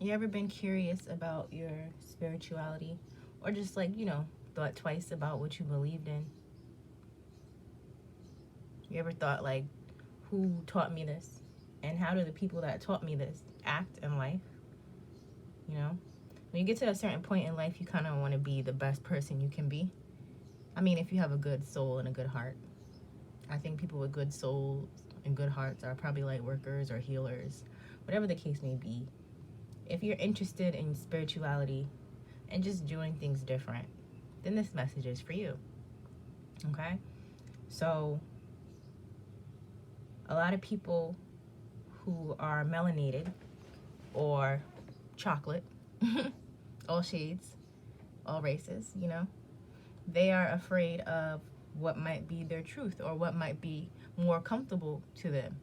You ever been curious about your spirituality? Or just like, thought twice about what you believed in? You ever thought like, who taught me this? And how do the people that taught me this act in life? You know? When you get to a certain point in life, you kind of want to be the best person you can be. I mean, if you have a good soul and a good heart. I think people with good souls and good hearts are probably light workers or healers, whatever the case may be. If you're interested in spirituality and just doing things different, then this message is for you. Okay? So, a lot of people who are melanated or chocolate, all shades, all races, they are afraid of what might be their truth or what might be more comfortable to them.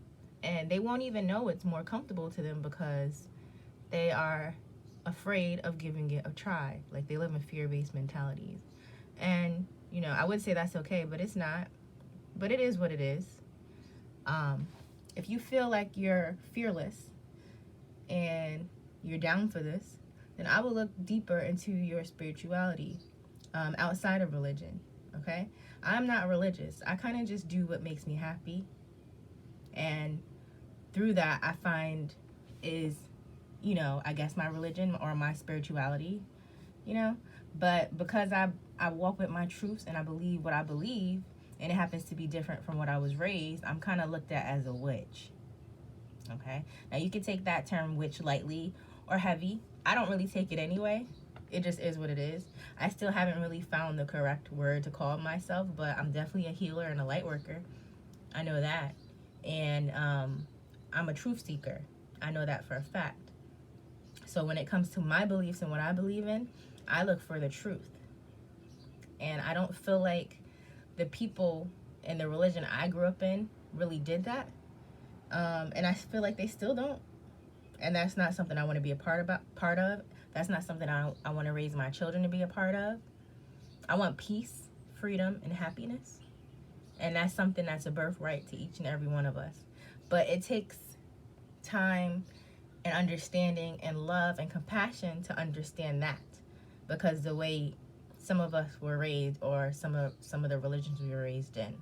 And they won't even know it's more comfortable to them because they are afraid of giving it a try. Like they live in fear-based mentalities. And, I would say that's okay, but it's not. But it is what it is. If you feel like you're fearless and you're down for this, then I will look deeper into your spirituality outside of religion, okay? I'm not religious. I kind of just do what makes me happy. And through that, I find is, I guess my religion or my spirituality, But because I walk with my truths and I believe what I believe, and it happens to be different from what I was raised, I'm kind of looked at as a witch, okay? Now, you can take that term witch lightly or heavy. I don't really take it anyway. It just is what it is. I still haven't really found the correct word to call myself, but I'm definitely a healer and a light worker. I know that. And I'm a truth seeker. I know that for a fact. So when it comes to my beliefs and what I believe in, I look for the truth. And I don't feel like the people in the religion I grew up in really did that. And I feel like they still don't. And that's not something I want to be a part of. That's not something I want to raise my children to be a part of. I want peace, freedom, and happiness. And that's something that's a birthright to each and every one of us. But it takes time and understanding and love and compassion to understand that. Because the way some of us were raised, or some of the religions we were raised in,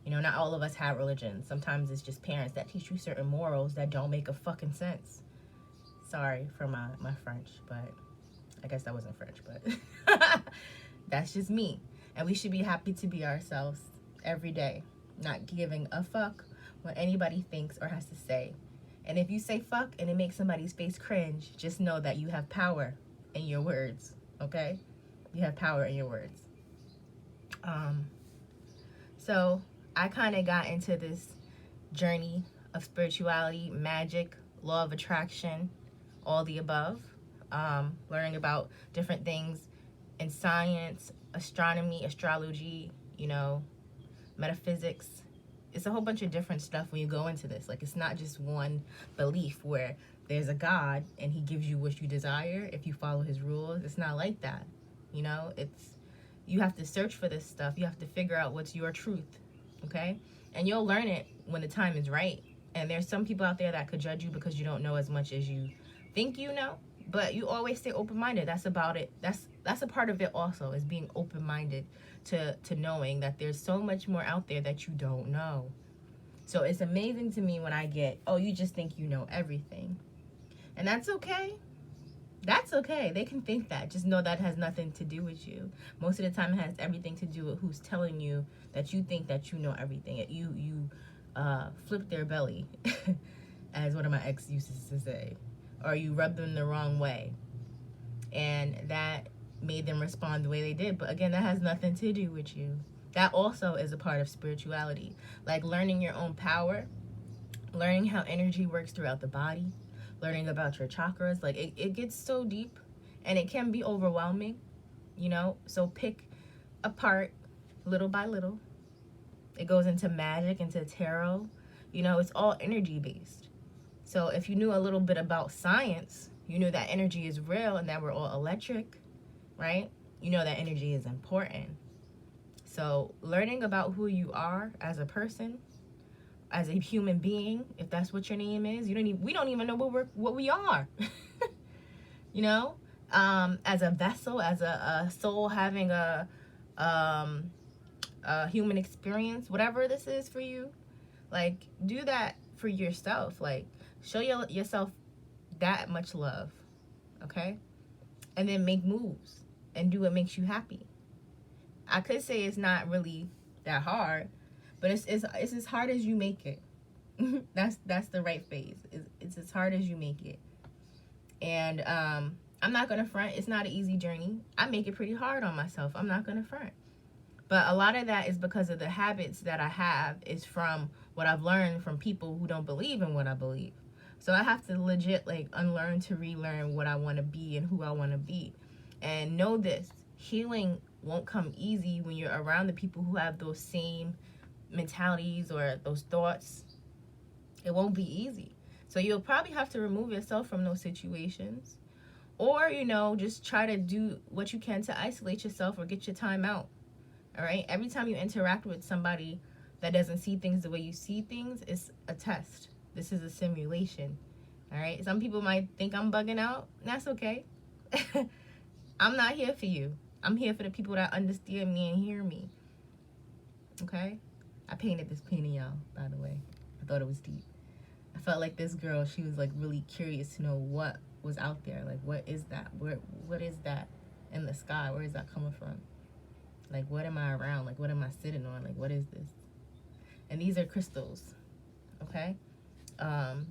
not all of us have religion. Sometimes it's just parents that teach you certain morals that don't make a fucking sense. Sorry for my French, but I guess that wasn't French, but that's just me. And we should be happy to be ourselves every day, not giving a fuck what anybody thinks or has to say. And if you say fuck and it makes somebody's face cringe, just know that you have power in your words, okay? You have power in your words. So I kind of got into this journey of spirituality, magic, law of attraction, all the above, learning about different things in science, astronomy, astrology, metaphysics. It's a whole bunch of different stuff when you go into this. Like, it's not just one belief where there's a God and he gives you what you desire if you follow his rules. It's not like that. You have to search for this stuff. You have to figure out what's your truth, okay? And you'll learn it when the time is right. And there's some people out there that could judge you because you don't know as much as you think you know. But you always stay open-minded. That's about it. That's a part of it also, is being open-minded to knowing that there's so much more out there that you don't know. So it's amazing to me when I get, oh, you just think you know everything. And that's okay. That's okay. They can think that. Just know that has nothing to do with you. Most of the time it has everything to do with who's telling you that you think that you know everything. You flip their belly, as one of my ex used to say. Or you rub them the wrong way. And that made them respond the way they did. But again, that has nothing to do with you. That also is a part of spirituality. Like learning your own power, learning how energy works throughout the body, learning about your chakras. Like it gets so deep and it can be overwhelming, So pick apart little by little. It goes into magic, into tarot. It's all energy based. So if you knew a little bit about science, you knew that energy is real and that we're all electric, right? You know that energy is important. So learning about who you are as a person, as a human being, if that's what your name is, we don't even know what we are. you know, as a vessel, as a soul having a human experience, whatever this is for you. Like, do that for yourself. Like, show yourself that much love, okay? And then make moves and do what makes you happy. I could say it's not really that hard, but it's as hard as you make it. That's the right phase. It's as hard as you make it. And I'm not gonna front. It's not an easy journey. I make it pretty hard on myself. I'm not gonna front. But a lot of that is because of the habits that I have, is from what I've learned from people who don't believe in what I believe. So I have to legit like unlearn to relearn what I want to be and who I want to be. And know this, healing won't come easy when you're around the people who have those same mentalities or those thoughts. It won't be easy. So you'll probably have to remove yourself from those situations. Or, you know, just try to do what you can to isolate yourself or get your time out. All right? Every time you interact with somebody that doesn't see things the way you see things, it's a test. This is a simulation. All right? Some people might think I'm bugging out. That's okay. I'm not here for you. I'm here for the people that understand me and hear me. Okay? I painted this painting, y'all, by the way. I thought it was deep. I felt like this girl, she was like really curious to know what was out there. Like, what is that? What is that in the sky? Where is that coming from? Like, what am I around? Like, what am I sitting on? Like, what is this? And these are crystals, okay?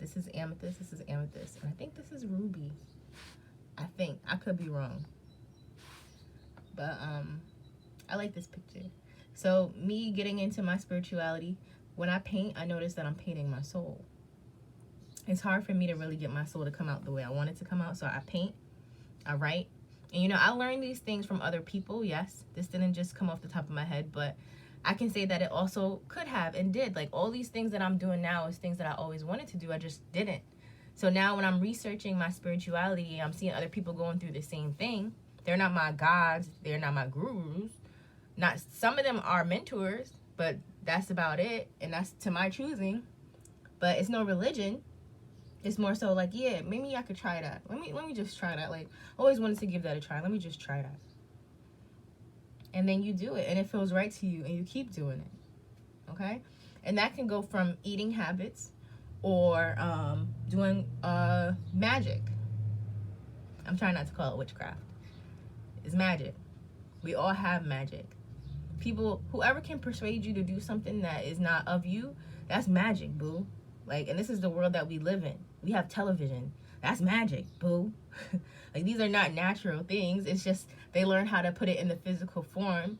This is amethyst. This is amethyst. And I think this is ruby. I think. I could be wrong. But I like this picture. So, me getting into my spirituality, when I paint, I notice that I'm painting my soul. It's hard for me to really get my soul to come out the way I want it to come out. So, I paint. I write. And, you know, I learned these things from other people, yes. This didn't just come off the top of my head, but I can say that it also could have and did. Like, all these things that I'm doing now is things that I always wanted to do. I just didn't. So now when I'm researching my spirituality, I'm seeing other people going through the same thing. They're not my gods. They're not my gurus. Not, some of them are mentors, but that's about it. And that's to my choosing. But it's no religion. It's more so like, yeah, maybe I could try that. Let me just try that. Like, I always wanted to give that a try. Let me just try that. And then you do it, and it feels right to you, and you keep doing it. Okay? And that can go from eating habits or doing magic. I'm trying not to call it witchcraft. It's magic. We all have magic. People, whoever can persuade you to do something that is not of you, that's magic, boo. Like, and this is the world that we live in. We have television. That's magic, boo. Like, these are not natural things. It's just they learn how to put it in the physical form.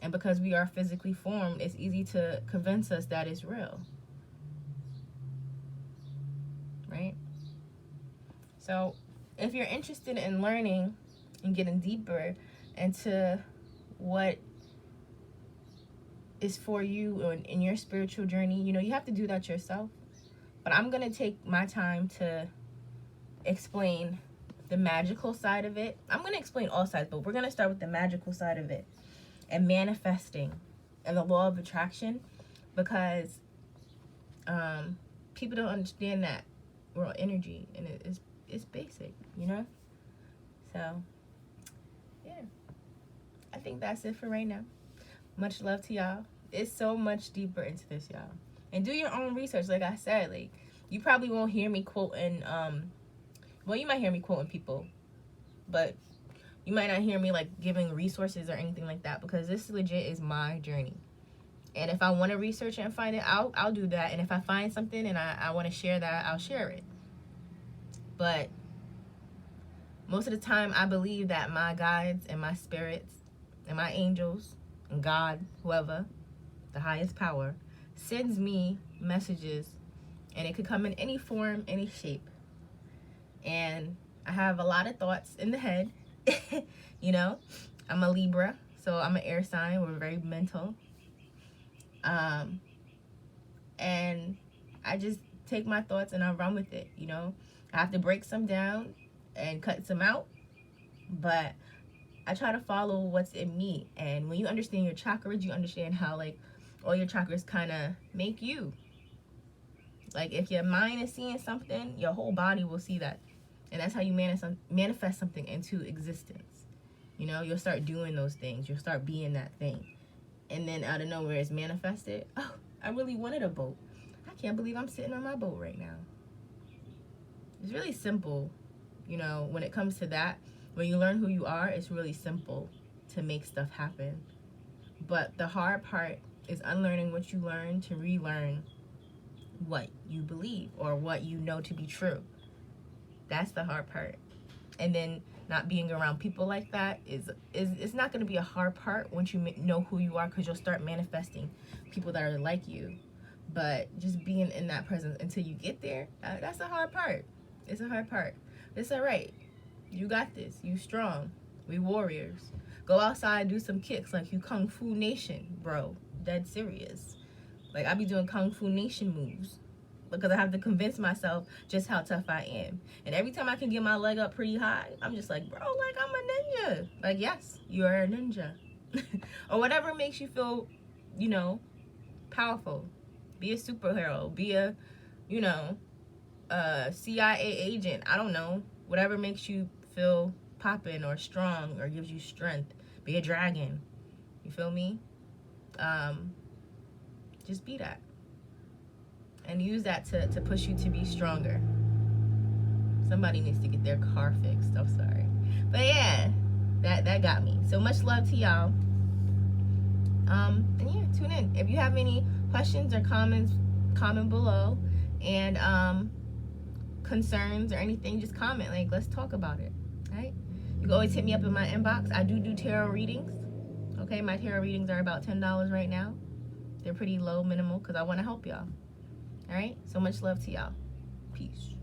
And because we are physically formed, it's easy to convince us that it's real. Right? So, if you're interested in learning and getting deeper into what is for you in your spiritual journey, you know, you have to do that yourself. But I'm going to take my time to explain the magical side of it. I'm going to explain all sides, but we're going to start with the magical side of it and manifesting and the law of attraction, because people don't understand that we're all energy, and it's basic, you know? So, yeah. I think that's it for right now. Much love to y'all. It's so much deeper into this, y'all. And do your own research. Like I said, like, you probably won't hear me quoting, well, you might hear me quoting people, but you might not hear me, like, giving resources or anything like that, because this legit is my journey. And if I want to research it and find it out, I'll do that. And if I find something and I want to share that, I'll share it. But most of the time, I believe that my guides and my spirits and my angels and God, whoever, the highest power, sends me messages, and it could come in any form, any shape. And I have a lot of thoughts in the head. You know, I'm a Libra, so I'm an air sign. We're very mental. And I just take my thoughts and I run with it, you know. I have to break some down and cut some out, but I try to follow what's in me. And when you understand your chakras, you understand how, like, all your chakras kind of make you. Like, if your mind is seeing something, your whole body will see that. And that's how you manifest something into existence. You know, you'll start doing those things. You'll start being that thing. And then out of nowhere, it's manifested. Oh, I really wanted a boat. I can't believe I'm sitting on my boat right now. It's really simple, you know, when it comes to that. When you learn who you are, it's really simple to make stuff happen. But the hard part is unlearning what you learned to relearn what you believe or what you know to be true. That's the hard part. And then not being around people like that is it's not going to be a hard part once you know who you are, because you'll start manifesting people that are like you. But just being in that presence until you get there, that's the hard part. It's a hard part. It's all right. You got this. You strong. We warriors. Go outside, do some kicks like you Kung Fu Nation, bro. Dead serious. Like, I be doing Kung Fu Nation moves because I have to convince myself just how tough I am. And every time I can get my leg up pretty high, I'm just like, bro, like, I'm a ninja. Like, yes, you are a ninja. Or whatever makes you feel, you know, powerful. Be a superhero. Be a, you know, CIA agent. I don't know. Whatever makes you feel popping or strong or gives you strength. Be a dragon. You feel me? Just be that. And use that to push you to be stronger. Somebody needs to get their car fixed. I'm sorry. But yeah, that got me. So much love to y'all. And yeah, tune in. If you have any questions or comments, comment below. And concerns or anything, just comment. Like, let's talk about it. Right? You can always hit me up in my inbox. I do tarot readings. Okay, my tarot readings are about $10 right now. They're pretty low, minimal, because I want to help y'all. All right? So much love to y'all. Peace.